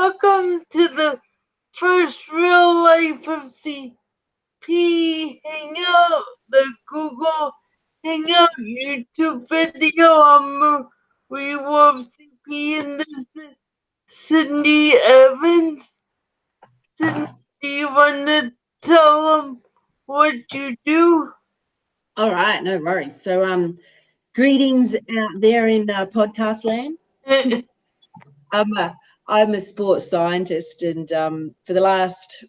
welcome to the first real life of CP Hangout, the Google Hangout YouTube video. We love CP, and this is Cindy Evans. Cindy, do you want to tell them what you do? All right, no worries. So, greetings out there in podcast land. I'm a sports scientist, and for the last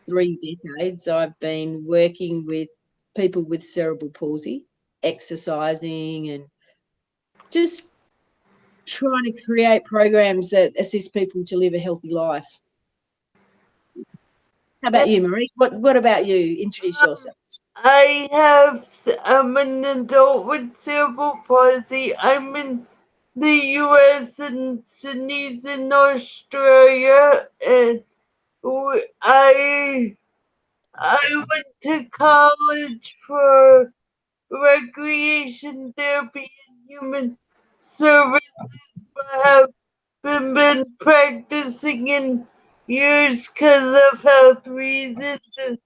3 decades, I've been working with people with cerebral palsy, exercising, and just trying to create programs that assist people to live a healthy life. How about you, Marie? What about you? Introduce yourself. I'm an adult with cerebral palsy. I'm in the US and Sydney's in Australia, and I went to college for recreation therapy and human services, but have been practicing in years because of health reasons and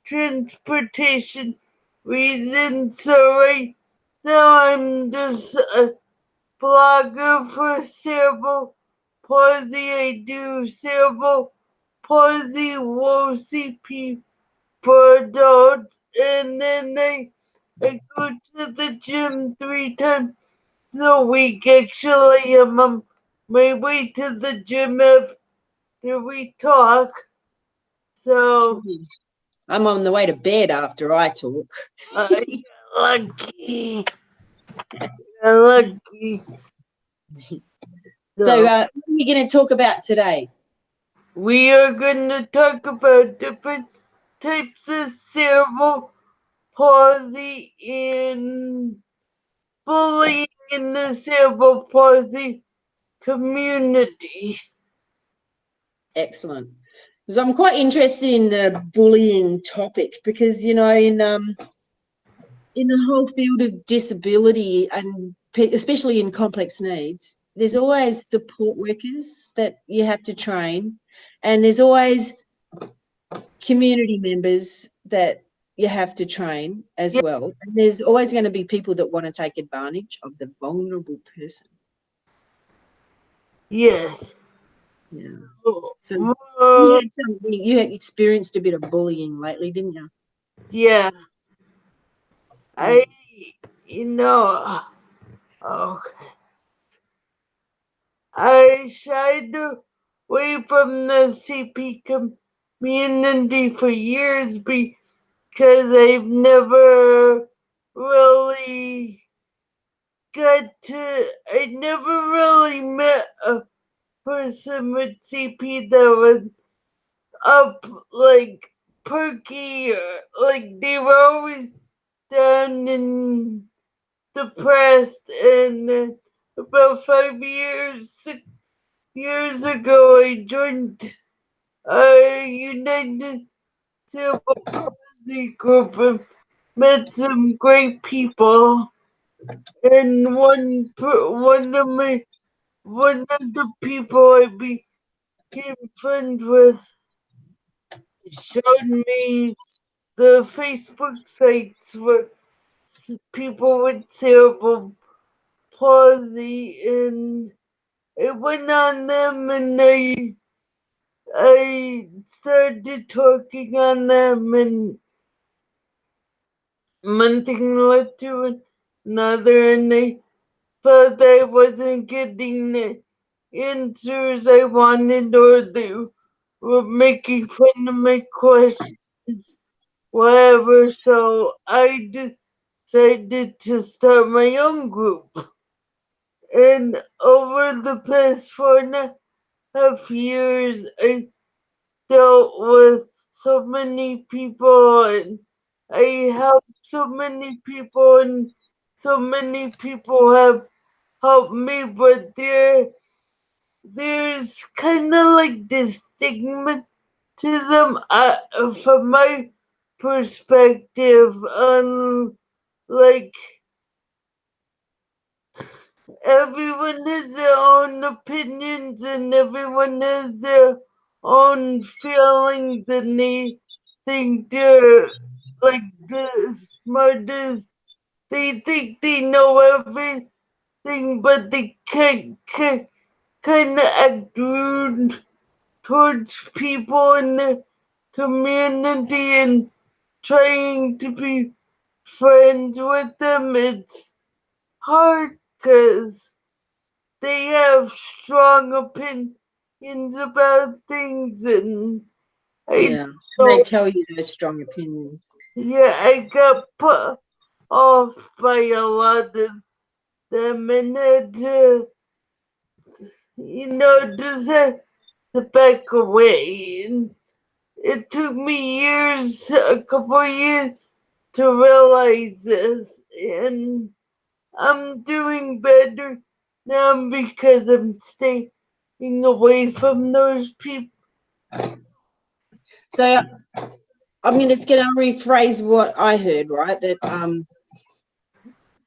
transportation reasons. So right now I'm just a blogger for cerebral palsy. I do cerebral palsy, low CP for adults, and then I go to the gym 3 times a week. Actually, I'm on my way to the gym after we talk. So I'm on the way to bed after I talk. you're lucky. You're lucky. So, what are we going to talk about today? We are going to talk about different types of cerebral palsy and bullying in the cerebral palsy community. Excellent. Because I'm quite interested in the bullying topic because, in the whole field of disability and especially in complex needs, there's always support workers that you have to train, and there's always community members that you have to train as well. And there's always going to be people that want to take advantage of the vulnerable person. Yes. Yeah. So you had experienced a bit of bullying lately, didn't you? Yeah. Okay. I shied away from the CP community for years because I've never really I never really met a person with CP that was up like perky, or like they were always down and depressed. And about 6 years ago, I joined a United Cerebral Palsy group and met some great people. And one of the people I became friends with showed me the Facebook sites for people with cerebral palsy, and I went on them, and I started talking on them, and one thing led to another, and I felt I wasn't getting the answers I wanted, or they were making fun of my questions, whatever. So I decided to start my own group. And over the past 4.5 years, I dealt with so many people, and I helped so many people, and so many people have helped me, but there's kind of like this stigma to them, from my perspective, on like everyone has their own opinions and everyone has their own feelings and they think they're like the smartest. They think they know everything, but they kind of act rude towards people in the community and trying to be friends with them. It's hard because they have strong opinions about things, and I Yeah. And they know, tell you those strong opinions. yeah, I got put off by a lot of them, and had to, just have to back away. And it took me years, a couple of years, to realize this, and I'm doing better now because I'm staying away from those people. So I'm just going to rephrase what I heard, right? That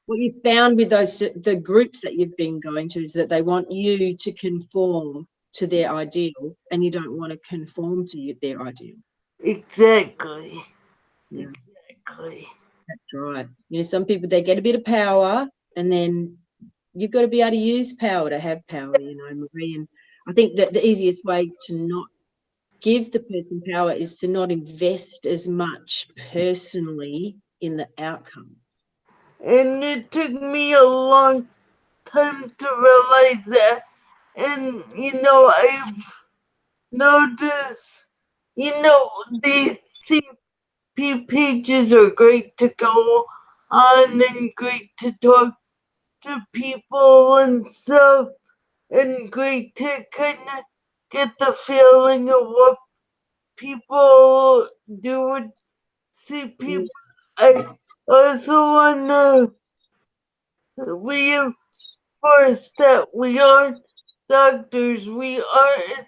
what you found with the groups that you've been going to is that they want you to conform to their ideal, and you don't want to conform to their ideal. Exactly. Yeah, Exactly. that's right. Some people, they get a bit of power, and then you've got to be able to use power to have power, Marie. And I think that the easiest way to not give the person power is to not invest as much personally in the outcome. And it took me a long time to realize that. And, I've noticed, these CP pages are great to go on and great to talk to people and stuff, and great to kind of get the feeling of what people do with CP. Mm. I also want to reinforce that we aren't doctors, we are in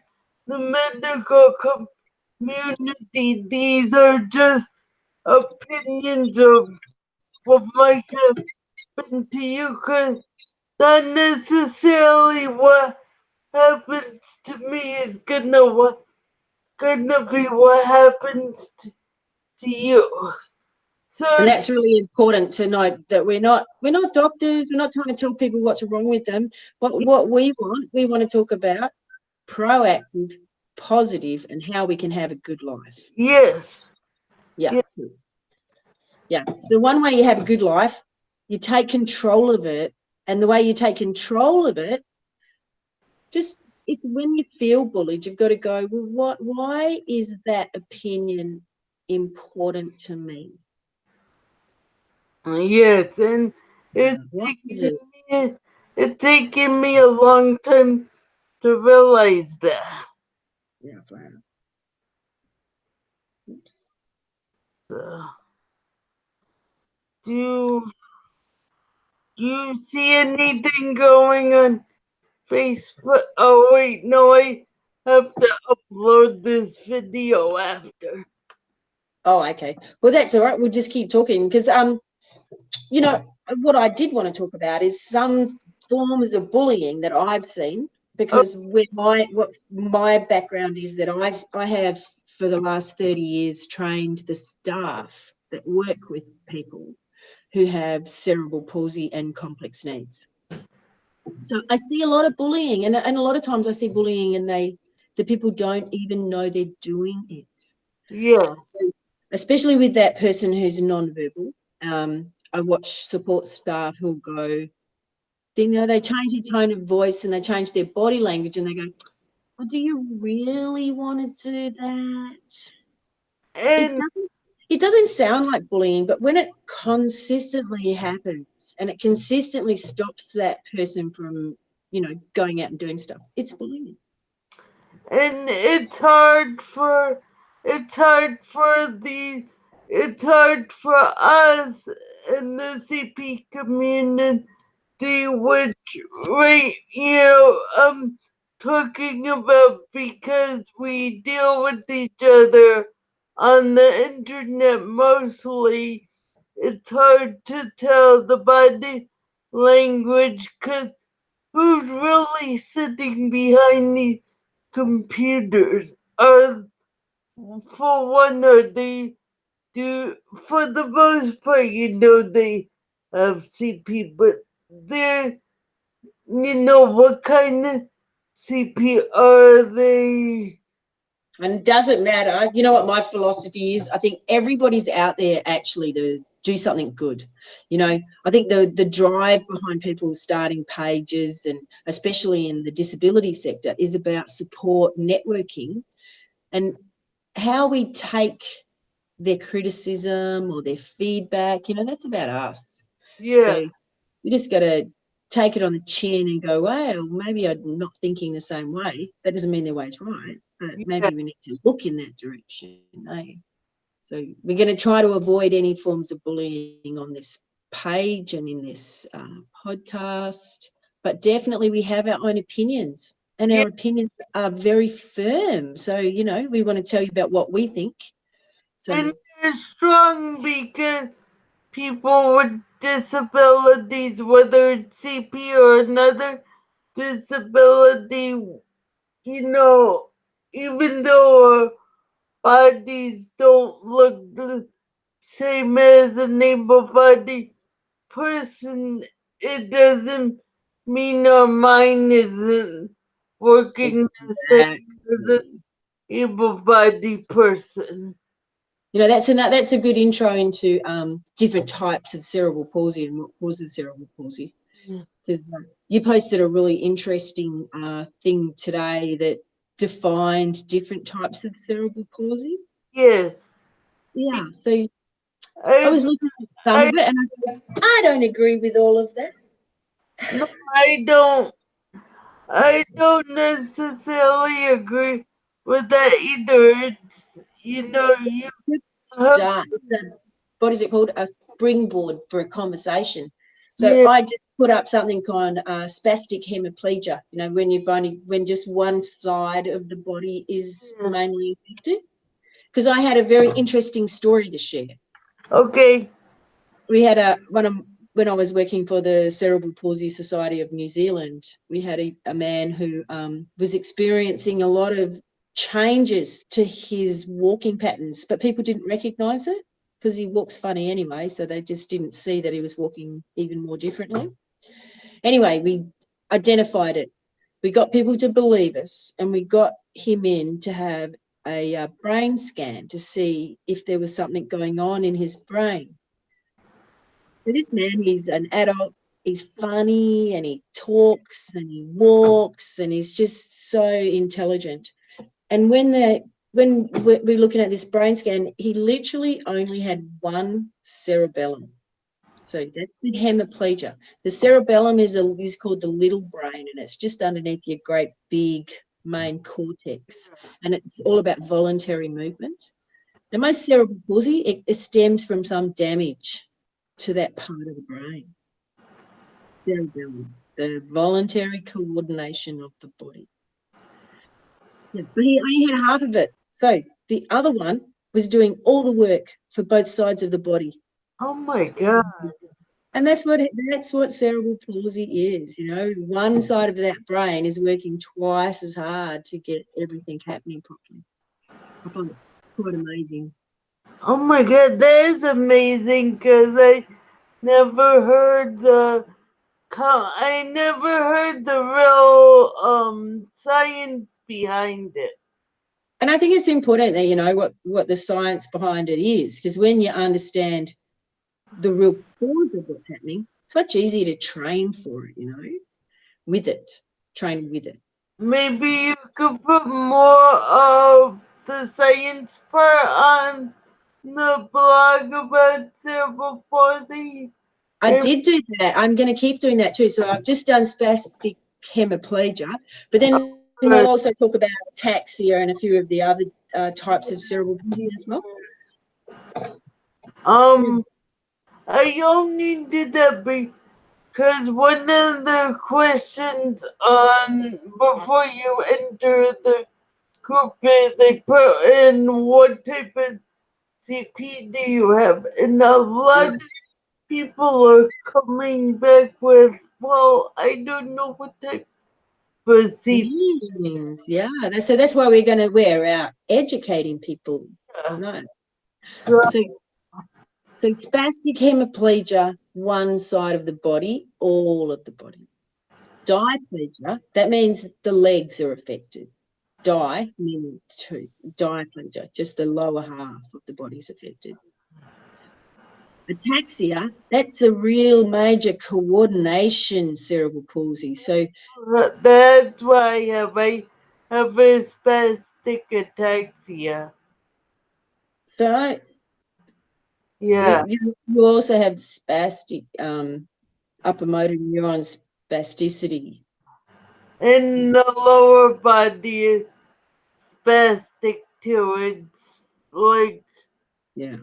the medical community. These are just opinions of what might happen to you, because not necessarily what happens to me is gonna be what happens to you. So And that's really important to note that we're not doctors. We're not trying to tell people what's wrong with them. But what we want to talk about proactive, positive, and how we can have a good life. yes, Yeah, yeah, yeah. So one way you have a good life, you take control of it, and the way you take control of it, just it's when you feel bullied, you've got to go, well, why is that opinion important to me? yes, and it's What is taken it? me it's taken me a long time to realize that. Yeah, fine. Oops. So, do you see anything going on Facebook? Oh wait, no, I have to upload this video after. Oh, okay. Well, that's all right. We'll just keep talking because you know, what I did want to talk about is some forms of bullying that I've seen Oh, because what my background is that I have for the last 30 years trained the staff that work with people who have cerebral palsy and complex needs. So I see a lot of bullying, and a lot of times I see bullying and the people don't even know they're doing it. yes, So especially with that person who's nonverbal, I watch support staff who'll go, they change their tone of voice and they change their body language and they go, oh, do you really want to do that? It and doesn't it doesn't sound like bullying, but when it consistently happens and it consistently stops that person from, going out and doing stuff, it's bullying. it's hard for the it's hard for us in the CP community, which talking about, because we deal with each other on the internet mostly. It's hard to tell the body language, because who's really sitting behind these computers? For one, are they do for the most part, they have CP, but they're, what kind of CP are they? And it doesn't matter. You know what my philosophy is? I think everybody's out there actually to do something good. I think the drive behind people starting pages, and especially in the disability sector, is about support networking and how we take their criticism or their feedback. That's about us. So Yeah, you just got to take it on the chin and go, well, maybe I'm not thinking the same way. That doesn't mean their way's right, but yeah, maybe we need to look in that direction. So we're going to try to avoid any forms of bullying on this page and in this podcast, but definitely we have our own opinions, and yeah. our opinions are very firm. So, we want to tell you about what we think. So And they're strong because people with disabilities, whether it's CP or another disability, you know, even though our bodies don't look the same as an able-bodied person, it doesn't mean our mind isn't working the same as an exactly. able-bodied person. That's a good intro into different types of cerebral palsy and what causes cerebral palsy. Because you posted a really interesting thing today that defined different types of cerebral palsy. Yes. Yeah, so I I, was looking at some I, of it, and I don't agree with all of that. no, I don't necessarily agree with that either. It's, you Good have, start. So, what is it called? A springboard for a conversation. So yeah, I just put up something called spastic hemiplegia. When just one side of the body is yeah. mainly affected. Because I had a very interesting story to share. Okay. We had when I was working for the Cerebral Palsy Society of New Zealand, we had a man who was experiencing a lot of changes to his walking patterns, but people didn't recognise it because he walks funny anyway, so they just didn't see that he was walking even more differently. Anyway, we identified it. We got people to believe us, and we got him in to have a brain scan to see if there was something going on in his brain. So this man, he's an adult, he's funny and he talks and he walks and he's just so intelligent. And when we're looking at this brain scan, he literally only had one cerebellum. So that's the hemiplegia. The cerebellum is called the little brain, and it's just underneath your great big main cortex. And it's all about voluntary movement. Now, most cerebral palsy, it stems from some damage to that part of the brain, cerebellum, the voluntary coordination of the body. Yeah, but he only had half of it. So the other one was doing all the work for both sides of the body. Oh my God. And that's what cerebral palsy is. One side of that brain is working twice as hard to get everything happening properly. I find it quite amazing. Oh my God, that is amazing because never heard the I never heard the real science behind it. And I think it's important that you know what the science behind it is, because when you understand the real cause of what's happening, it's much easier to train for it, with it, train with it. Maybe you could put more of the science part on the blog about cerebral palsy. I did do that. I'm going to keep doing that too. So I've just done spastic hemiplegia, but then we'll also talk about ataxia and a few of the other types of cerebral palsy as well. Um, I only did that because one of the questions on before you enter the group is they put in what type of CP do you have, and a lot Yes. people are coming back with, well, I don't know what type of CP. Yeah. So that's why we're out educating people. Right. So, So spastic hemiplegia, one side of the body, all of the body. Diplegia, that means the legs are affected. Di meaning two. Diplegia, just the lower half of the body's affected. Ataxia, that's a real major coordination cerebral palsy. So that's why I have a spastic ataxia. so Yeah. you also have spastic upper motor neuron spasticity. And the lower body is spastic too. It's like Yeah.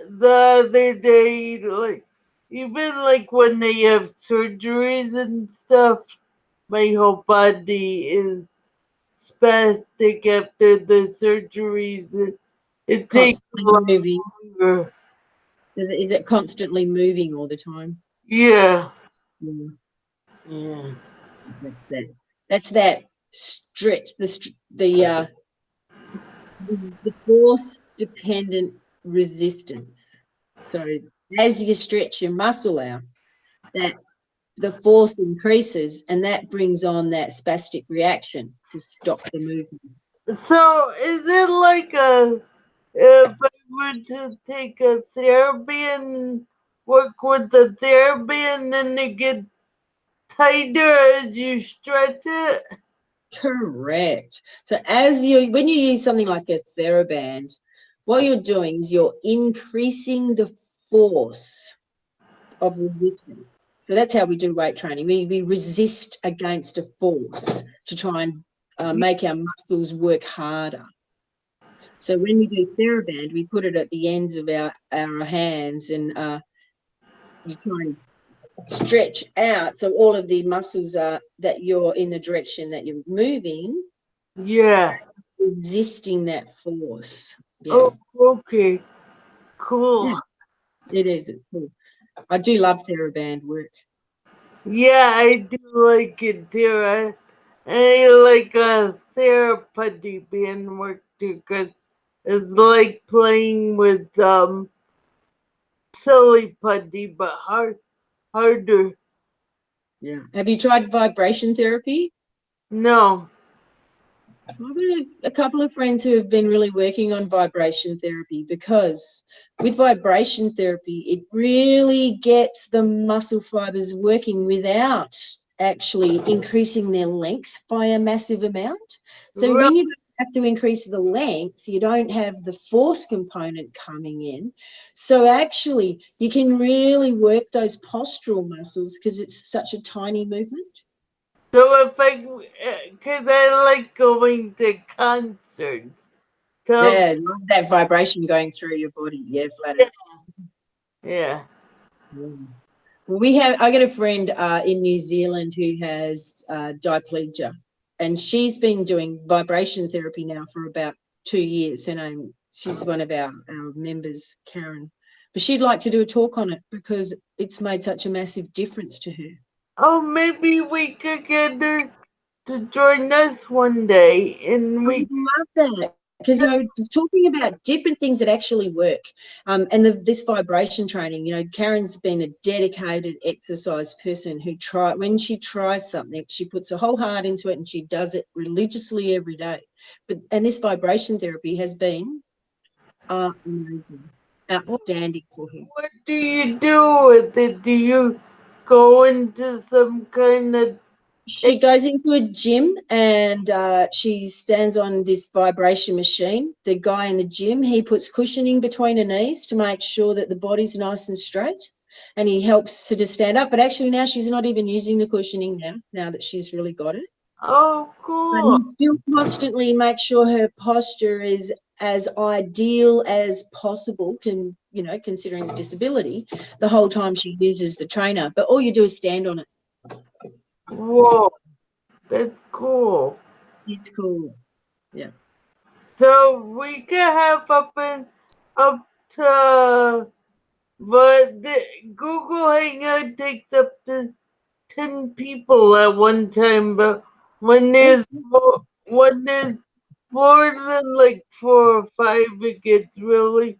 the other day, like even like when they have surgeries and stuff, my whole body is spastic after the surgeries. It takes a Constantly lot moving. longer. Is it constantly moving all the time? Yeah. Yeah. Yeah. That's that stretch. The force dependent resistance. So as you stretch your muscle out, that the force increases, and that brings on that spastic reaction to stop the movement. So is it like a if I were to take a therapy and work with the therapy and then it get tighter as you stretch it? Correct. So when you use something like a TheraBand, what you're doing is you're increasing the force of resistance. So that's how we do weight training. We resist against a force to try and make our muscles work harder. So when we do TheraBand, we put it at the ends of our hands, and you try and stretch out so all of the muscles are that you're in the direction that you're moving, Yeah. resisting that force. Yeah. Oh, okay. Cool. Yeah, it is. It's cool. I do love TheraBand work. Yeah, I do like it too. I like therapy being work too because it's like playing with silly putty but harder. Yeah. Have you tried vibration therapy? No. I've got a couple of friends who have been really working on vibration therapy, because with vibration therapy, it really gets the muscle fibers working without actually increasing their length by a massive amount. So Right. when you have to increase the length, you don't have the force component coming in. So actually, you can really work those postural muscles because it's such a tiny movement. So if I, because I like going to concerts. So Yeah, love that vibration going through your body. Yeah, flat yeah, out. yeah. Yeah. Well, I got a friend in New Zealand who has diplegia, and she's been doing vibration therapy now for about 2 years. She's one of our members, Karen. But she'd like to do a talk on it because it's made such a massive difference to her. Oh, maybe we could get her to join us one day, and I we. would love that, because talking about different things that actually work, and this vibration training. Karen's been a dedicated exercise person who when she tries something, she puts her whole heart into it and she does it religiously every day. And this vibration therapy has been amazing, outstanding for her. What do you do with it? Do you go into some kind of? She goes into a gym and she stands on this vibration machine. The guy in the gym, he puts cushioning between her knees to make sure that the body's nice and straight, and he helps her to stand up. But actually now she's not even using the cushioning now that she's really got it. Oh, But cool. he still constantly makes sure her posture is as ideal as possible, considering the disability, the whole time she uses the trainer. But all you do is stand on it. Whoa, that's cool. It's cool. Yeah. So we could have up to but the Google Hangout takes up to 10 people at one time. But when there's more than like 4 or 5, it gets really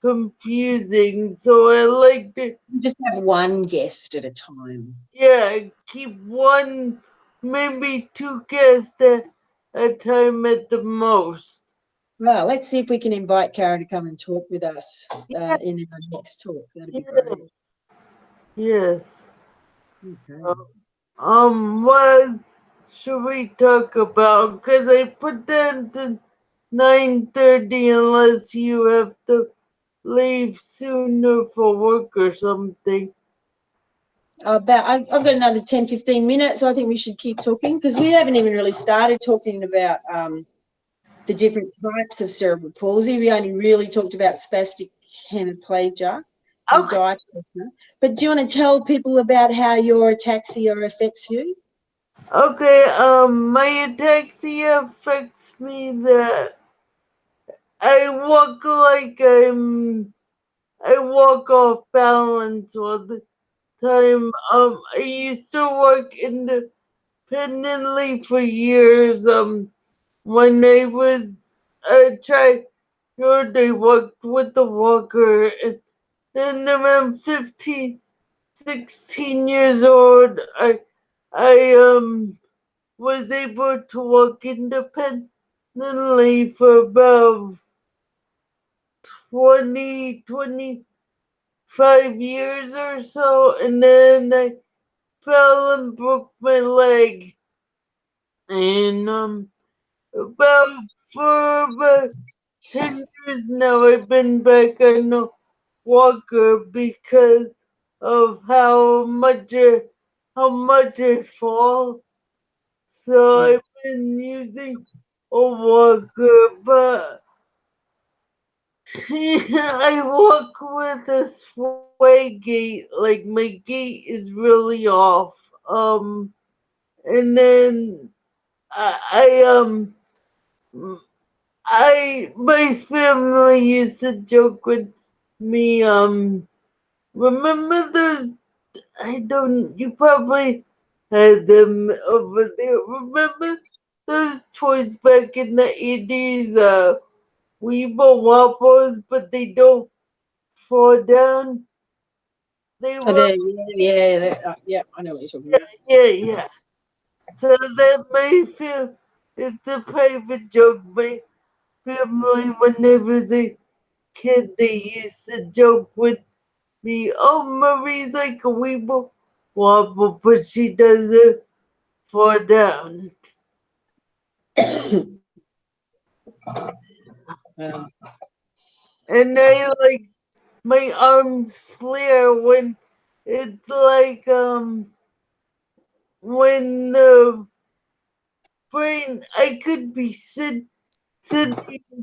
confusing. So I like to, Just have one guest at a time. yeah, keep one, maybe two guests at a time at the most. Well, let's see if we can invite Karen to come and talk with us Yeah, in our next talk. That'd be yes, great. yes. Okay. What should we talk about? Because I put that to 9:30 unless you have to leave sooner for work or something. I've got another 10, 15 minutes. I think we should keep talking because we haven't even really started talking about the different types of cerebral palsy. We only really talked about spastic hemiplegia and Okay, diaplegia. But do you want to tell people about how your ataxia affects you? okay, my ataxia affects me that I walk like I walk off balance all the time. I used to work independently for years. When I was a child, they worked with the walker, and then around 15, 16 years old, I was able to walk independently for about 25 years or so, and then I fell and broke my leg. And about for about 10 years now, I've been back on a walker because of how much I fall. So Mm. I've been using a walker, but I walk with a sway gait. Like my gait is really off. And then I my family used to joke with me. Remember those? I don't. You probably had them over there. Remember those toys back in the 80s? Weeble Wobbles, but they don't fall down. They Oh, were, yeah, I know what you're talking about. yeah, yeah. So that may feel it's a private joke. My family, when I was a kid, they used to joke with me. Oh, Marie's like a Weeble Wobble, but she doesn't fall down. Um, And I like my arms flare when it's like when the brain I could be sitting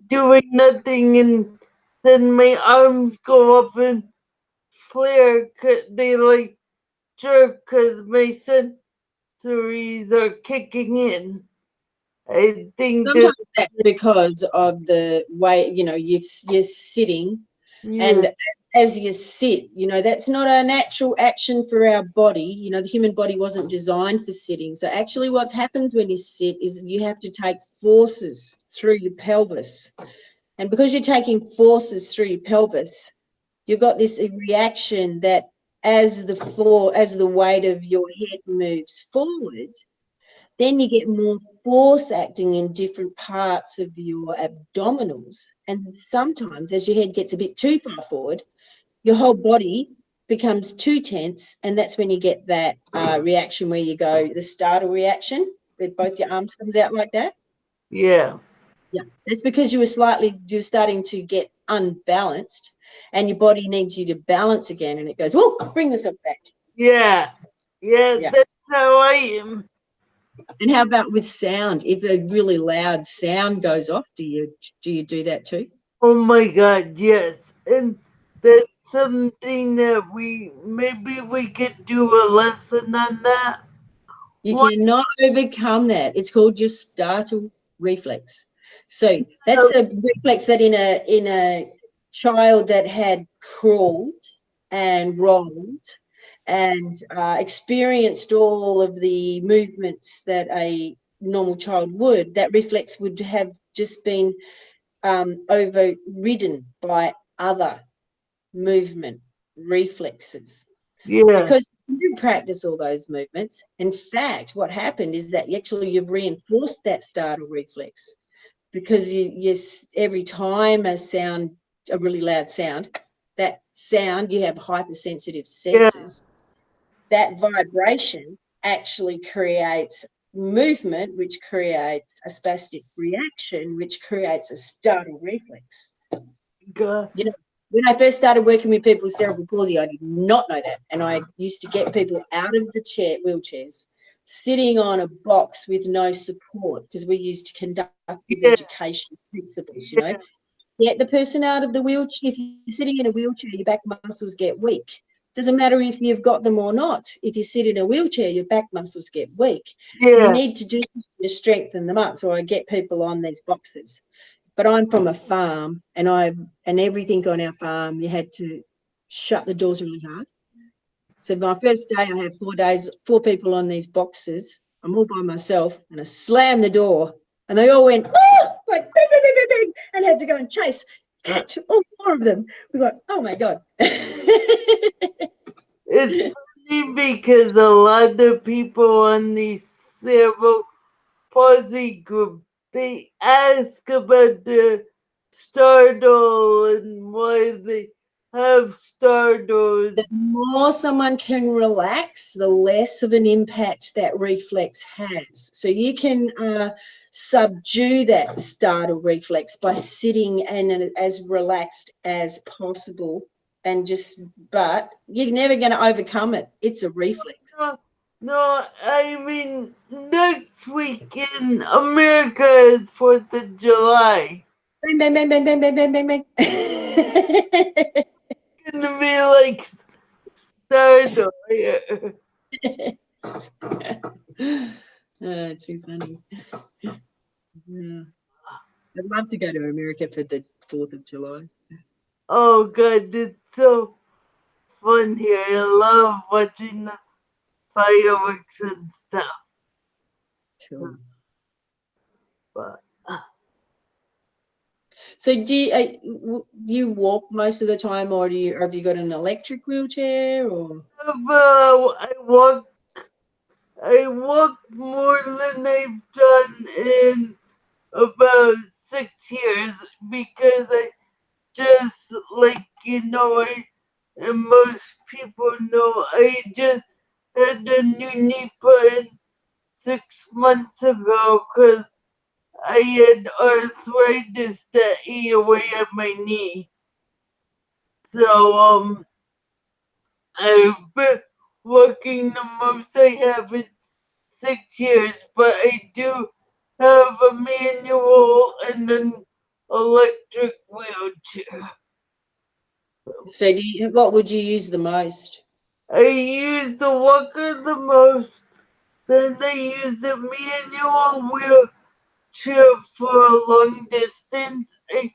doing nothing, and then my arms go up and flare. They like jerk because my sensories are kicking in. I think that, Sometimes that's because of the way, you're sitting, yeah, and as you sit, that's not a natural action for our body. The human body wasn't designed for sitting. So actually what happens when you sit is you have to take forces through your pelvis. And because you're taking forces through your pelvis, you've got this reaction that as the weight of your head moves forward, then you get more force acting in different parts of your abdominals. And sometimes, as your head gets a bit too far forward, your whole body becomes too tense. And that's when you get that reaction where you go, the startle reaction, where both your arms comes out like that. yeah, Yeah. That's because you're starting to get unbalanced, and your body needs you to balance again. And it goes, well, bring yourself back. yeah, yeah. Yeah. That's how I am. And how about with sound? If a really loud sound goes off, do you do that too? Oh my God, yes. And that's something that we could do a lesson on that. You One, cannot overcome that. It's called your startle reflex. So that's uh, a reflex that in a child that had crawled, and rolled and experienced all of the movements that a normal child would, that reflex would have just been overridden by other movement reflexes. Yeah, Because you didn't practice all those movements. In fact, what happened is that you've reinforced that startle reflex, because every time a really loud sound, that sound, you have hypersensitive yeah, senses. That vibration actually creates movement, which creates a spastic reaction, which creates a startle reflex. God, You know, when I first started working with people with cerebral palsy, I did not know that. And I used to get people out of the wheelchairs, sitting on a box with no support, because we used conductive yeah, education principles, yeah, Get the person out of the wheelchair. If you're sitting in a wheelchair, your back muscles get weak. Doesn't matter if you've got them or not. If you sit in a wheelchair, your back muscles get weak. So you yeah, need to do something to strengthen them up. So I get people on these boxes. But I'm from a farm, and everything on our farm, you had to shut the doors really hard. So my first day, I had 4 days, 4 people on these boxes. I'm all by myself, and I slammed the door, and they all went, oh, like, bang, bang, bang, bang, bang, and I had to go and catch all 4 of them. I was like, oh my God. it's funny because a lot of people on the cerebral palsy group, they ask about the startle and why they have startles. The more someone can relax, the less of an impact that reflex has. So you can subdue that startle reflex by sitting and as relaxed as possible, but you're never going to overcome it. It's a reflex. No, no, I mean, next week in America is 4th of July. Bang, bang, bang, bang, bang, bang, bang, bang, bang. Gonna be like startle here. It's too funny. Yeah. I'd love to go to America for the 4th of July. Oh god, it's so fun here. I love watching the fireworks and stuff. Cool. But So you walk most of the time, or have you got an electric wheelchair, or? I walk more than I've done in about 6 years because I just like and most people know I just had a new knee put in 6 months ago because I had arthritis that ate away at my knee. So I've been working the most I have in 6 years, but I do have a manual and an electric wheelchair. So what would you use the most? I use the walker the most, then I use the manual wheelchair for a long distance. I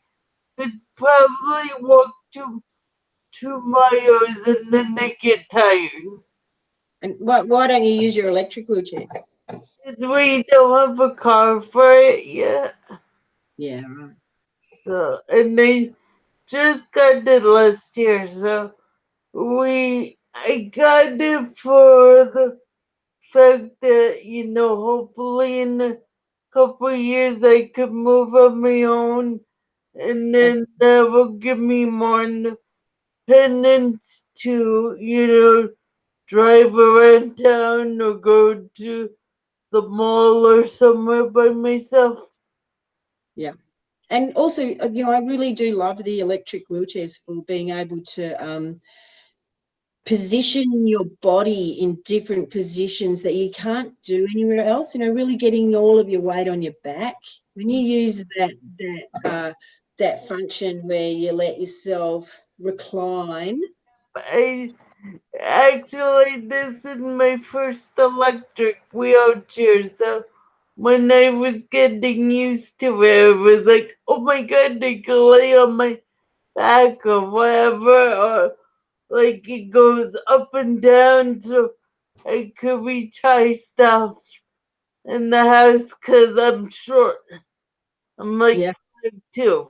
could probably walk 2 miles and then I get tired. And why don't you use your electric wheelchair? We don't have a car for it yet. Yeah, right. So, and they just got it last year, so I got it for the fact that, hopefully in a couple of years I could move on my own and That's then that will give me more independence to, drive around town or go to the mall or somewhere by myself. yeah. And also, I really do love the electric wheelchairs for being able to position your body in different positions that you can't do anywhere else. Really getting all of your weight on your back. When you use that function where you let yourself recline. I Actually, this is my first electric wheelchair, so when I was getting used to it, I was like, oh my god, I can lay on my back or whatever, or like it goes up and down so I could reach high stuff in the house because I'm short. I'm like Yeah. 5'2",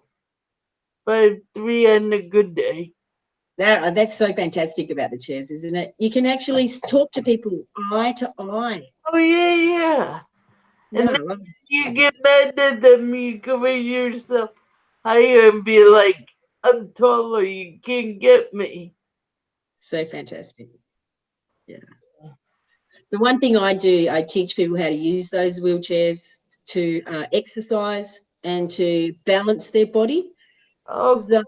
5'3" on a good day. That's so fantastic about the chairs, isn't it? You can actually talk to people eye to eye. Oh yeah, yeah. And Yeah, I love it. you get mad at them, you can raise yourself higher and be like, I'm taller, you can't get me. So fantastic. Yeah. So one thing I do, I teach people how to use those wheelchairs to exercise and to balance their body. Oh, Because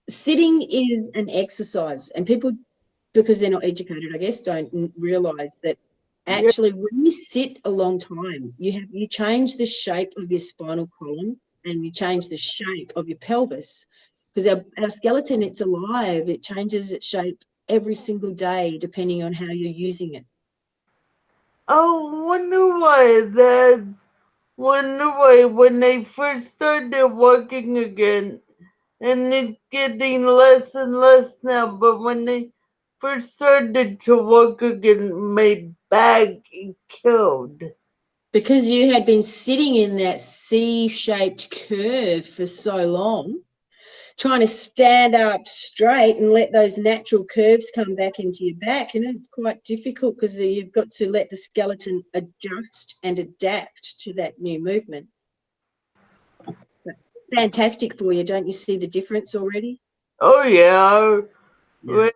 sitting is an exercise, and people, because they're not educated, I guess, don't realize that yeah. actually when you sit a long time, you change the shape of your spinal column and you change the shape of your pelvis. Because our skeleton, it's alive, it changes its shape every single day depending on how you're using it. Oh, wonder why when I first started walking again, and it's getting less and less now, but when I first started to walk again, my back killed. Because you had been sitting in that C-shaped curve for so long, trying to stand up straight and let those natural curves come back into your back. And it's quite difficult because you've got to let the skeleton adjust and adapt to that new movement. But fantastic for you. Don't you see the difference already? Oh yeah, Yeah. already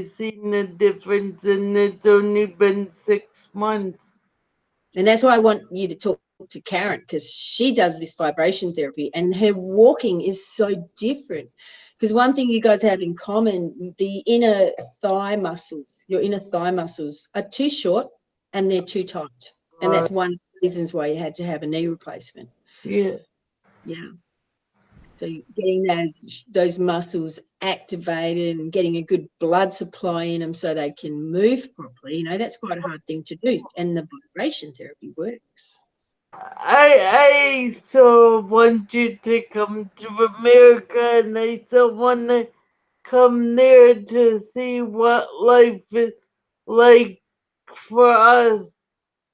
I seen the difference, and it's only been 6 months. And that's why I want you to talk to Karen, because she does this vibration therapy and her walking is so different. Because one thing you guys have in common, the inner thigh muscles, your inner thigh muscles are too short and they're too tight. And Uh, that's one of the reasons why you had to have a knee replacement. yeah. Yeah. So getting those muscles activated and getting a good blood supply in them so they can move properly, that's quite a hard thing to do. And the vibration therapy works. I so want you to come to America, and I so want to come there to see what life is like for us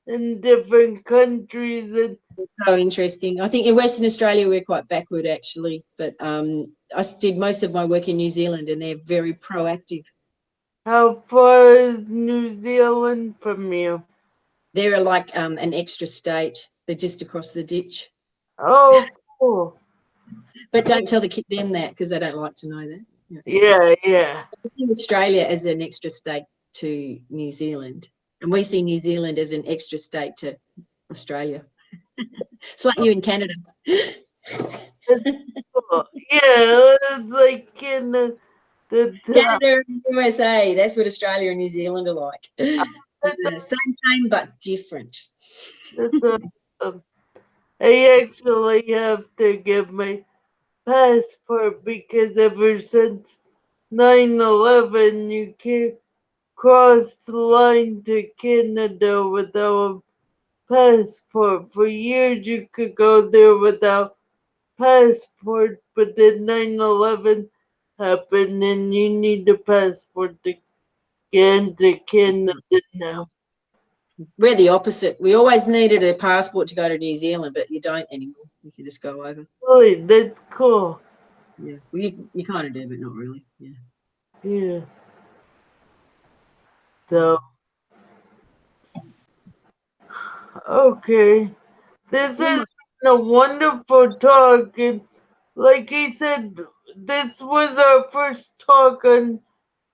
in different countries. And So interesting. I think in Western Australia we're quite backward actually, but I did most of my work in New Zealand and they're very proactive. how far is New Zealand from you? They're like an extra state. They're just across the ditch. Oh, cool. But don't tell them that because they don't like to know that. Yeah. Yeah, yeah. I see Australia as an extra state to New Zealand, and we see New Zealand as an extra state to Australia. It's like you in Canada. It's cool. Yeah, it's like in the top. Canada and USA. That's what Australia and New Zealand are like. That's, Yeah, same but different. that's awesome. I actually have to get my passport because ever since 9/11, you can't cross the line to Canada without a passport. For years, you could go there without passport, but then 9/11 happened, and you need a passport to get into Canada now. We're the opposite. We always needed a passport to go to New Zealand, but you don't anymore. You can just go over. Really, that's cool. Yeah, well, you kind of do, but not really. Yeah. Yeah. So, okay. This Well, has been a wonderful talk, and like I said, this was our first talk on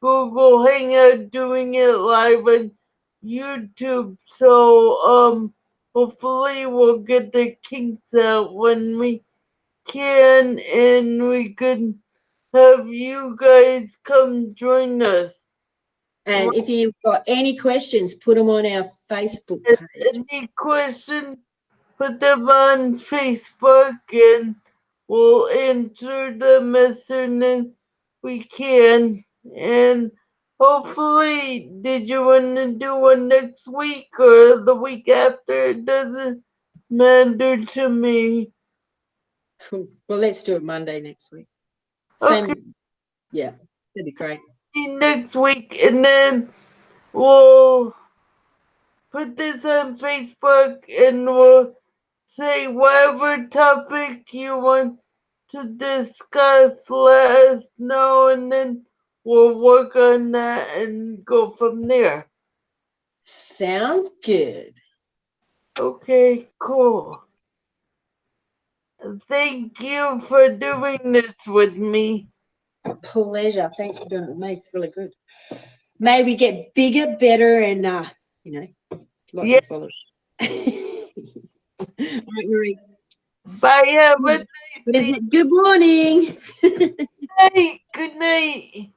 Google Hangout, doing it live on YouTube. So, hopefully we'll get the kinks out when we can, and we can have you guys come join us. and if you've got any questions, put them on our Facebook page. Any questions? Put them on Facebook, and we'll answer them as soon as we can. And hopefully, did you want to do one next week or the week after? It doesn't matter to me. Cool. Well, let's do it Monday next week. Okay, Same. Yeah, that'd be great. next week, and then we'll put this on Facebook, and we'll say whatever topic you want to discuss, let us know, and then we'll work on that and go from there. Sounds good. Okay, cool. Thank you for doing this with me. Pleasure. Thanks for doing it with me. It's really good. May we get bigger, better, and lots Yeah, of followers. All right, Marie. bye. Have a What is nice it? Good morning. night. Good night.